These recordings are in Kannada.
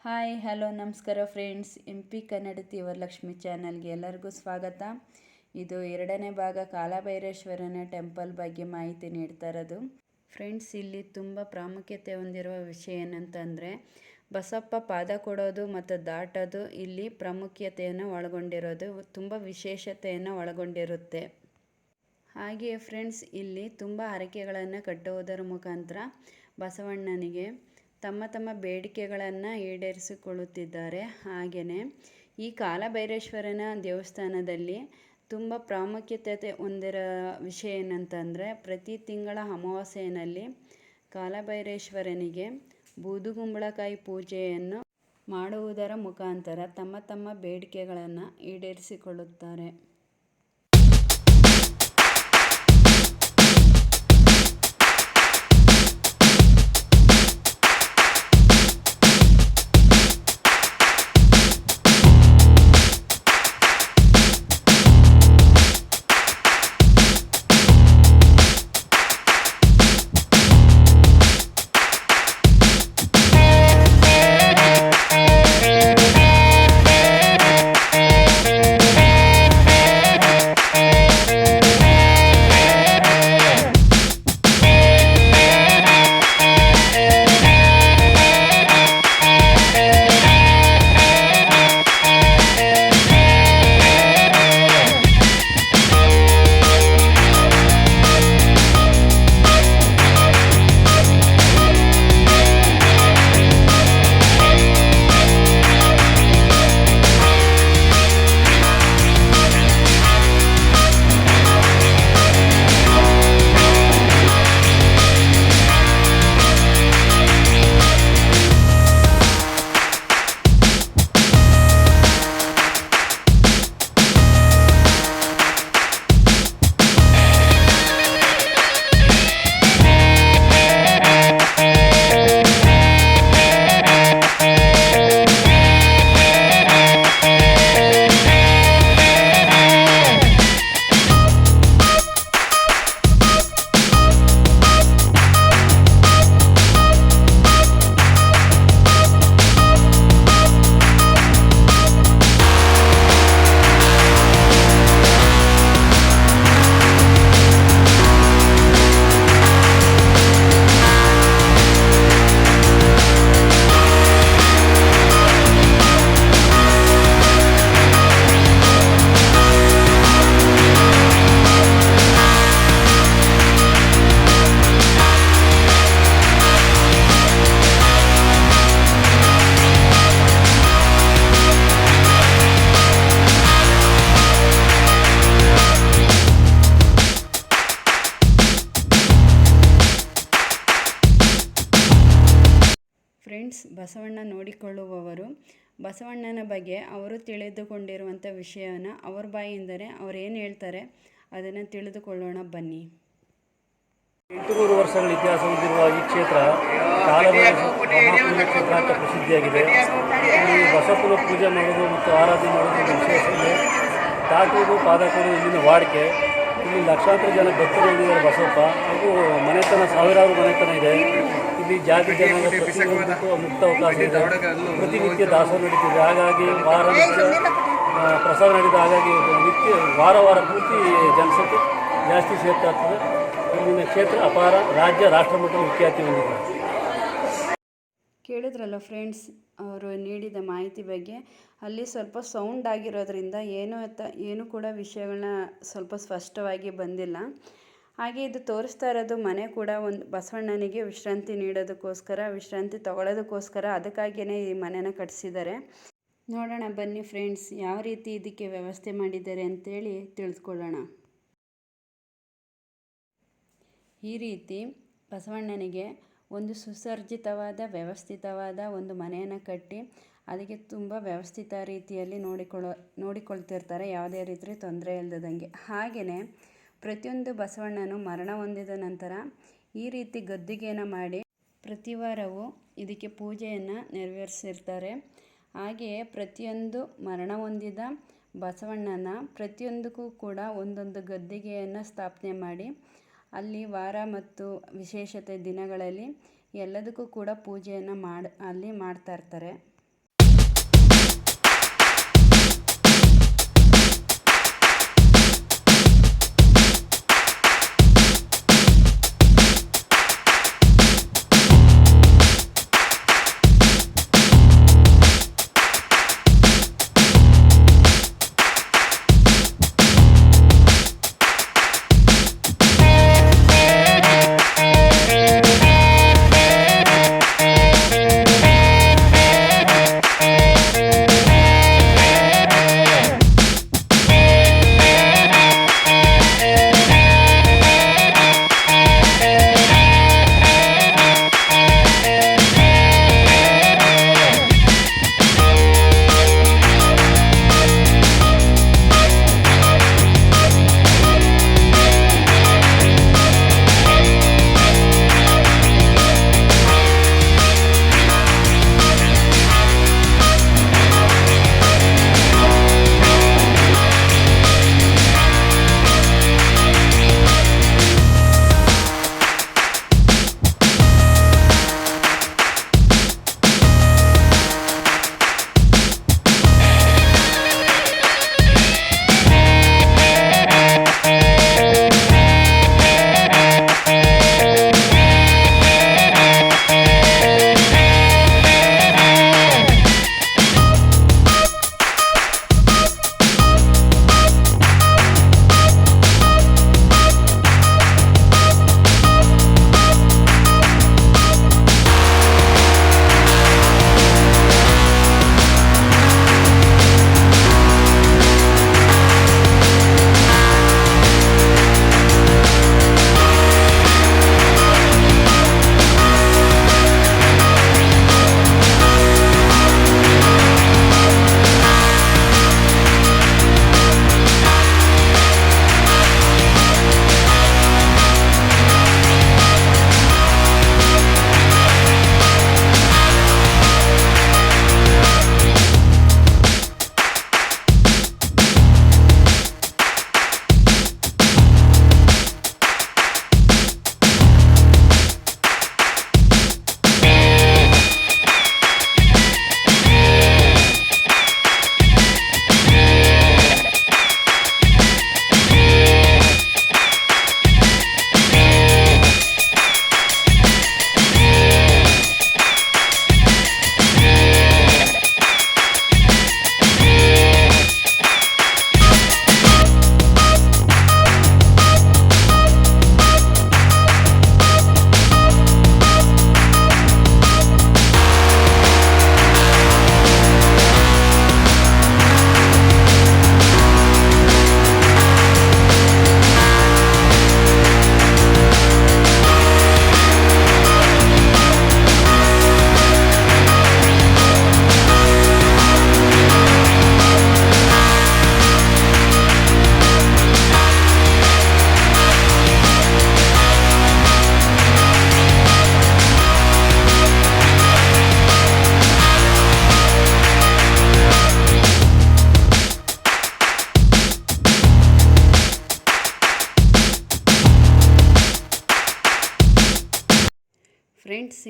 ಹಾಯ್ ಹಲೋ ನಮಸ್ಕಾರ ಫ್ರೆಂಡ್ಸ್, MP ಕನ್ನಡತಿ ವರಲಕ್ಷ್ಮಿ ಚಾನಲ್ಗೆ ಎಲ್ಲರಿಗೂ ಸ್ವಾಗತ. ಇದು ಎರಡನೇ ಭಾಗ ಕಾಲಭೈರೇಶ್ವರನ ಟೆಂಪಲ್ ಬಗ್ಗೆ ಮಾಹಿತಿ ನೀಡ್ತಾ ಇರೋದು. ಫ್ರೆಂಡ್ಸ್, ಇಲ್ಲಿ ತುಂಬ ಪ್ರಾಮುಖ್ಯತೆ ಹೊಂದಿರುವ ವಿಷಯ ಏನಂತಂದರೆ ಬಸಪ್ಪ ಪಾದ ಕೊಡೋದು ಮತ್ತು ದಾಟೋದು ಇಲ್ಲಿ ಪ್ರಾಮುಖ್ಯತೆಯನ್ನು ಒಳಗೊಂಡಿರೋದು, ತುಂಬ ವಿಶೇಷತೆಯನ್ನು ಒಳಗೊಂಡಿರುತ್ತೆ. ಹಾಗೆಯೇ ಫ್ರೆಂಡ್ಸ್, ಇಲ್ಲಿ ತುಂಬ ಹರಕೆಗಳನ್ನು ಕಟ್ಟುವುದರ ಮುಖಾಂತರ ಬಸವಣ್ಣನಿಗೆ ತಮ್ಮ ಬೇಡಿಕೆಗಳನ್ನು ಈಡೇರಿಸಿಕೊಳ್ಳುತ್ತಿದ್ದಾರೆ. ಹಾಗೆಯೇ ಈ ಕಾಲಭೈರೇಶ್ವರನ ದೇವಸ್ಥಾನದಲ್ಲಿ ತುಂಬ ಪ್ರಾಮುಖ್ಯತೆ ಹೊಂದಿರೋ ವಿಷಯ ಏನಂತಂದರೆ ಪ್ರತಿ ತಿಂಗಳ ಅಮಾವಾಸ್ಯೆಯಲ್ಲಿ ಕಾಲಭೈರೇಶ್ವರನಿಗೆ ಬೂದುಗುಂಬಳಕಾಯಿ ಪೂಜೆಯನ್ನು ಮಾಡುವುದರ ಮುಖಾಂತರ ತಮ್ಮ ಬೇಡಿಕೆಗಳನ್ನು ಈಡೇರಿಸಿಕೊಳ್ಳುತ್ತಾರೆ. ಫ್ರೆಂಡ್ಸ್, ಬಸವಣ್ಣ ನೋಡಿಕೊಳ್ಳುವವರು ಬಸವಣ್ಣನ ಬಗ್ಗೆ ಅವರು ತಿಳಿದುಕೊಂಡಿರುವಂಥ ವಿಷಯನ ಅವ್ರ ಬಾಯಿಂದಲೇ ಅವ್ರು ಏನು ಹೇಳ್ತಾರೆ ಅದನ್ನು ತಿಳಿದುಕೊಳ್ಳೋಣ ಬನ್ನಿ. 800 ವರ್ಷಗಳ ಇತಿಹಾಸ ಹೊಂದಿರುವ ಈ ಕ್ಷೇತ್ರ ಕಾಲಭೈರೇಶ್ವರ ಕ್ಷೇತ್ರ ಅಂತ ಪ್ರಸಿದ್ಧಿಯಾಗಿದೆ. ಇಲ್ಲಿ ಬಸಪ್ಪನ ಪೂಜೆ ಮಾಡೋದು ಮತ್ತು ಆರಾಧನೆ ಮಾಡೋದು ವಿಶೇಷ ಇದೆ. ದಾಟುವುದು ಪಾದ ಕೊಡುವುದು ಇಲ್ಲಿನ ವಾಡಿಕೆ. ಇಲ್ಲಿ ಲಕ್ಷಾಂತರ ಜನ ಭಕ್ತರು ಹೊಂದಿದ್ದಾರೆ ಬಸಪ್ಪ. ಹಾಗೂ ಮನೆತನ ಸಾವಿರಾರು ಮನೆತನ ಇದೆ. ಇಲ್ಲಿ ಜಾತಿ ಜನಾಂಗ ಪ್ರತಿಯೊಂದಕ್ಕೂ ಮುಕ್ತ ಅವಕಾಶ ಇದೆ. ಪ್ರತಿನಿತ್ಯ ದಾಸೋಹ ನಡೀತಿದೆ. ಹಾಗಾಗಿ ವಾರ ಪ್ರಸಾದ ನಡೀತದೆ. ಹಾಗಾಗಿ ನಿತ್ಯ ವಾರ ಪೂರ್ತಿ ಜನಸಂಖ್ಯೆ ಜಾಸ್ತಿ ಸೇರ್ತಾ ಇರ್ತದೆ. ಇಲ್ಲಿನ ಕ್ಷೇತ್ರ ಅಪಾರ ರಾಜ್ಯ ರಾಷ್ಟ್ರಮಟ್ಟದ ವಿಖ್ಯಾತಿ ಹೊಂದಿದೆ. ಕೇಳಿದ್ರಲ್ಲ ಫ್ರೆಂಡ್ಸ್, ಅವರು ನೀಡಿದ ಮಾಹಿತಿ ಬಗ್ಗೆ. ಅಲ್ಲಿ ಸ್ವಲ್ಪ ಸೌಂಡ್ ಆಗಿರೋದ್ರಿಂದ ಏನು ಕೂಡ ವಿಷಯಗಳನ್ನ ಸ್ವಲ್ಪ ಸ್ಪಷ್ಟವಾಗಿ ಬಂದಿಲ್ಲ. ಹಾಗೆ ಇದು ತೋರಿಸ್ತಾ ಇರೋದು ಮನೆ ಕೂಡ ಒಂದು ಬಸವಣ್ಣನಿಗೆ ವಿಶ್ರಾಂತಿ ನೀಡೋದಕ್ಕೋಸ್ಕರ, ವಿಶ್ರಾಂತಿ ತಗೊಳ್ಳೋದಕ್ಕೋಸ್ಕರ, ಅದಕ್ಕಾಗಿಯೇ ಈ ಮನೆನ ಕಟ್ಟಿಸಿದ್ದಾರೆ. ನೋಡೋಣ ಬನ್ನಿ ಫ್ರೆಂಡ್ಸ್, ಯಾವ ರೀತಿ ಇದಕ್ಕೆ ವ್ಯವಸ್ಥೆ ಮಾಡಿದ್ದಾರೆ ಅಂತೇಳಿ ತಿಳಿದುಕೊಳ್ಳೋಣ. ಈ ರೀತಿ ಬಸವಣ್ಣನಿಗೆ ಒಂದು ಸುಸರ್ಜಿತವಾದ ವ್ಯವಸ್ಥಿತವಾದ ಒಂದು ಮನೆಯನ್ನು ಕಟ್ಟಿ ಅದಕ್ಕೆ ತುಂಬ ವ್ಯವಸ್ಥಿತ ರೀತಿಯಲ್ಲಿ ನೋಡಿಕೊಳ್ತಿರ್ತಾರೆ, ಯಾವುದೇ ರೀತಿ ತೊಂದರೆ ಇಲ್ಲದಂಗೆ. ಹಾಗೆಯೇ ಪ್ರತಿಯೊಂದು ಬಸವಣ್ಣನು ಮರಣ ಹೊಂದಿದ ನಂತರ ಈ ರೀತಿ ಗದ್ದುಗೆಯನ್ನು ಮಾಡಿ ಪ್ರತಿ ವಾರವೂ ಇದಕ್ಕೆ ಪೂಜೆಯನ್ನು ನೆರವೇರಿಸಿರ್ತಾರೆ. ಹಾಗೆಯೇ ಪ್ರತಿಯೊಂದು ಮರಣ ಹೊಂದಿದ ಬಸವಣ್ಣನ ಪ್ರತಿಯೊಂದಕ್ಕೂ ಕೂಡ ಒಂದೊಂದು ಗದ್ದುಗೆಯನ್ನು ಸ್ಥಾಪನೆ ಮಾಡಿ ಅಲ್ಲಿ ವಾರ ಮತ್ತು ವಿಶೇಷತೆ ದಿನಗಳಲ್ಲಿ ಎಲ್ಲದಕ್ಕೂ ಕೂಡ ಪೂಜೆಯನ್ನು ಅಲ್ಲಿ ಮಾಡ್ತಾ ಇರ್ತಾರೆ.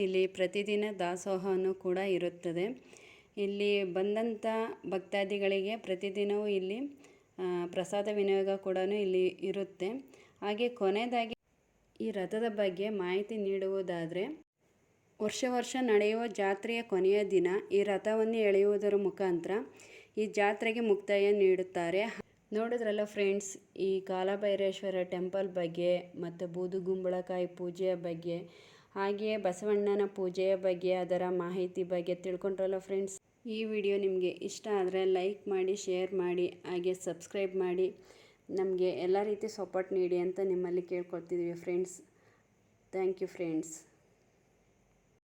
ಇಲ್ಲಿ ಪ್ರತಿದಿನ ದಾಸೋಹನೂ ಕೂಡ ಇರುತ್ತದೆ. ಇಲ್ಲಿ ಬಂದಂಥ ಭಕ್ತಾದಿಗಳಿಗೆ ಪ್ರತಿದಿನವೂ ಇಲ್ಲಿ ಪ್ರಸಾದ ವಿನಿಯೋಗ ಕೂಡ ಇಲ್ಲಿ ಇರುತ್ತೆ. ಹಾಗೆ ಕೊನೆಯದಾಗಿ ಈ ರಥದ ಬಗ್ಗೆ ಮಾಹಿತಿ ನೀಡುವುದಾದರೆ, ವರ್ಷ ನಡೆಯುವ ಜಾತ್ರೆಯ ಕೊನೆಯ ದಿನ ಈ ರಥವನ್ನು ಎಳೆಯುವುದರ ಮುಖಾಂತರ ಈ ಜಾತ್ರೆಗೆ ಮುಕ್ತಾಯ ನೀಡುತ್ತಾರೆ. ನೋಡಿದ್ರಲ್ಲ ಫ್ರೆಂಡ್ಸ್, ಈ ಕಾಲಭೈರೇಶ್ವರ ಟೆಂಪಲ್ ಬಗ್ಗೆ ಮತ್ತು ಬೂದುಗುಂಬಳಕಾಯಿ ಪೂಜೆಯ ಬಗ್ಗೆ, ಹಾಗೆಯೇ ಬಸವಣ್ಣನ ಪೂಜೆಯ ಬಗ್ಗೆ, ಅದರ ಮಾಹಿತಿ ಬಗ್ಗೆ ತಿಳ್ಕೊಂಡ್ರಲ್ಲ ಫ್ರೆಂಡ್ಸ್. ಈ ವಿಡಿಯೋ ನಿಮಗೆ ಇಷ್ಟ ಆದರೆ ಲೈಕ್ ಮಾಡಿ, ಶೇರ್ ಮಾಡಿ, ಹಾಗೆ ಸಬ್ಸ್ಕ್ರೈಬ್ ಮಾಡಿ ನಮಗೆ ಎಲ್ಲ ರೀತಿ ಸಪೋರ್ಟ್ ನೀಡಿ ಅಂತ ನಿಮ್ಮಲ್ಲಿ ಕೇಳ್ಕೊಳ್ತಿದ್ದೀವಿ ಫ್ರೆಂಡ್ಸ್. Thank you friends.